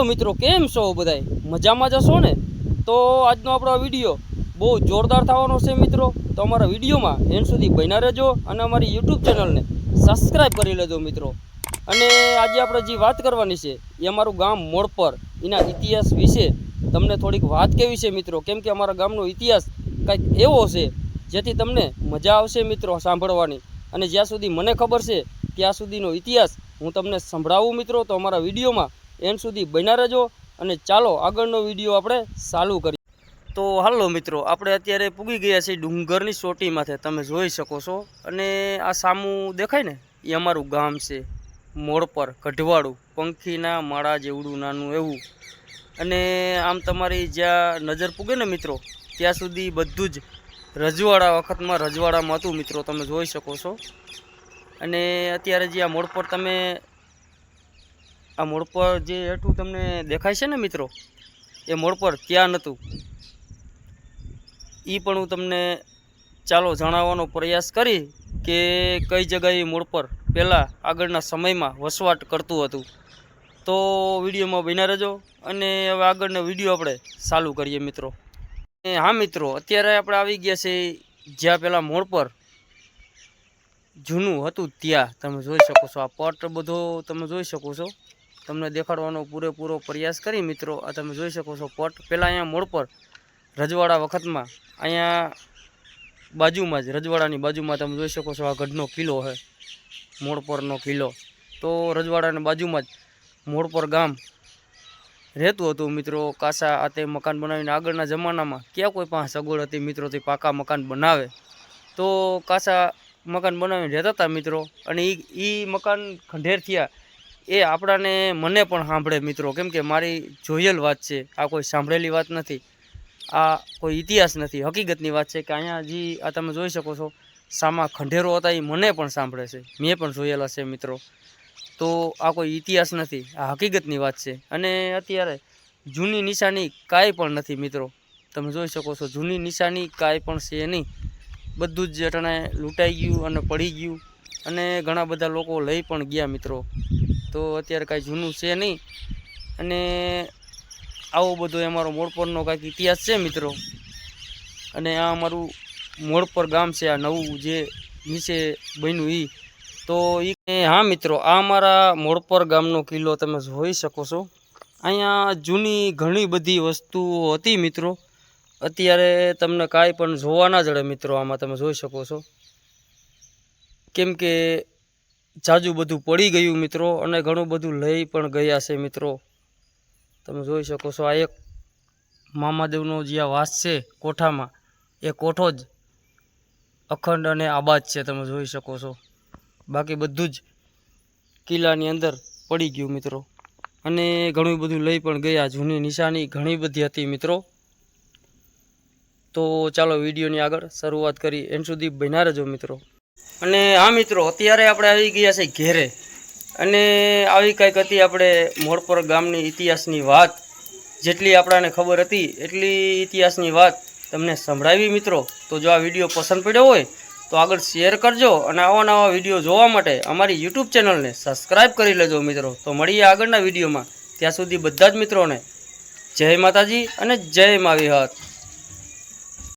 હાલો મિત્રો, કેમ છો બધાય? મજામાં જશો ને? તો આજનો આપણો વિડીયો બહુ જોરદાર થવાનો છે મિત્રો. તો અમારા વિડીયોમાં એન્ડ સુધી બન્યા રહેજો અને અમારી યુટ્યુબ ચેનલને સબસ્ક્રાઈબ કરી લેજો મિત્રો. અને આજે આપણે જે વાત કરવાની છે એ અમારું ગામ મોડપર, એના ઇતિહાસ વિશે તમને થોડીક વાત કેવી છે મિત્રો. કેમ કે અમારા ગામનો ઇતિહાસ કંઈક એવો છે જેથી તમને મજા આવશે મિત્રો સાંભળવાની. અને જ્યાં સુધી મને ખબર છે ત્યાં સુધીનો ઇતિહાસ હું તમને સંભળાવું મિત્રો. તો અમારા વિડીયોમાં એન્ડ સુધી બન્યા રહેજો અને ચાલો આગળનો વિડીયો આપણે ચાલુ કરીએ. તો હાલો મિત્રો, આપણે અત્યારે પૂગી ગયા છીએ ડુંગરની ચોટીમાંથી, તમે જોઈ શકો છો. અને આ સામું દેખાય ને એ અમારું ગામ છે મોડપર, કઢવાળું, પંખીના માળા જેવડું નાનું એવું. અને આમ તમારી જ્યાં નજર પૂગે ને મિત્રો ત્યાં સુધી બધું જ રજવાડા વખતમાં રજવાડામાં હતું મિત્રો, તમે જોઈ શકો છો. અને અત્યારે જે આ મોડપર તમે આ મોડપર જે હેઠું તમને દેખાય છે ને મિત્રો, એ મોડપર ત્યાં નહોતું. એ પણ હું તમને ચાલો જણાવવાનો પ્રયાસ કરી કે કઈ જગ્યાએ મોડપર પહેલાં આગળના સમયમાં વસવાટ કરતું હતું. તો વિડીયોમાં બન્યા રહેજો અને હવે આગળનો વિડીયો આપણે ચાલુ કરીએ મિત્રો. હા મિત્રો, અત્યારે આપણે આવી ગયા છે જ્યાં પહેલાં મોડપર જૂનું હતું ત્યાં, તમે જોઈ શકો છો. આ પટ બધો તમે જોઈ શકો છો, તમને દેખાડવાનો પૂરેપૂરો પ્રયાસ કરી મિત્રો. આ તમે જોઈ શકો છો પટ. પહેલાં અહીંયા મોડપર રજવાડા વખતમાં અહીંયા બાજુમાં જ રજવાડાની બાજુમાં તમે જોઈ શકો છો આ ગઢનો કિલ્લો છે, મોડપરનો કિલ્લો. તો રજવાડાની બાજુમાં જ મોડપર ગામ રહેતું હતું મિત્રો. કાસા આ તે મકાન બનાવીને આગળના જમાનામાં ક્યાં કોઈ પાસે સગવડ હતી મિત્રો તે પાકા મકાન બનાવે, તો કાસા મકાન બનાવીને રહેતા હતા મિત્રો. અને એ મકાન ખંડેર થયા એ આપણાને મને પણ સાંભળે મિત્રો, કેમ કે મારી જોયેલ વાત છે, આ કોઈ સાંભળેલી વાત નથી, આ કોઈ ઇતિહાસ નથી, હકીકતની વાત છે. કે અહીંયા જે આ તમે જોઈ શકો છો સામા ખંડેરો હતા એ મને પણ સાંભળે છે, મેં પણ જોયેલા છે મિત્રો. તો આ કોઈ ઇતિહાસ નથી, આ હકીકતની વાત છે. અને અત્યારે જૂની નિશાની કાંઈ પણ નથી મિત્રો, તમે જોઈ શકો છો. જૂની નિશાની કાંઈ પણ છે નહીં, બધું જ અટાણે લૂંટાઈ ગયું અને પડી ગયું. અને ઘણા બધા લોકો લઈ પણ ગયા મિત્રો. તો અત્યારે કાંઈ જૂનું છે નહીં. અને આવો બધો અમારો મોડપરનો કાંઈક ઇતિહાસ છે મિત્રો. અને આ અમારું મોડપર ગામ છે, આ નવું જે નીચે બન્યું એ. તો એ હા મિત્રો, આ અમારા મોડપર ગામનો કિલ્લો તમે જોઈ શકો છો. અહીંયા જૂની ઘણી બધી વસ્તુઓ હતી મિત્રો. અત્યારે તમને કાંઈ પણ જોવા ના જડે મિત્રો. આમાં તમે જોઈ શકો છો, કેમ કે જાજુ બધું પડી ગયું મિત્રો. અને ઘણું બધું લઈ પણ ગયા છે મિત્રો, તમે જોઈ શકો છો. આ એક મામાદેવનો જે આ વાસ છે કોઠામાં, એ કોઠો જ અખંડ અને આબાદ છે, તમે જોઈ શકો છો. બાકી બધું જ કિલ્લાની અંદર પડી ગયું મિત્રો. અને ઘણું બધું લઈ પણ ગયા, જૂની નિશાની ઘણી બધી હતી મિત્રો. તો ચાલો વિડીયોની આગળ શરૂઆત કરી, એન્ડ સુધી બન્યા રહેજો મિત્રો. અને હા મિત્રો, અત્યારે આપણે આવી ગયા છે ઘેરે. અને આવી કંઈક હતી આપણે મોડપર ગામની ઇતિહાસની વાત. જેટલી આપણાને ખબર હતી એટલી ઇતિહાસની વાત તમને સંભળાવી મિત્રો. તો જો આ વિડીયો પસંદ પડ્યો હોય તો આગળ શેર કરજો. અને આવા નવા વિડીયો જોવા માટે અમારી યુટ્યુબ ચેનલને સબસ્ક્રાઈબ કરી લેજો મિત્રો. તો મળીએ આગળના વિડીયોમાં. ત્યાં સુધી બધા જ મિત્રોને જય માતાજી અને જય મા વિહત.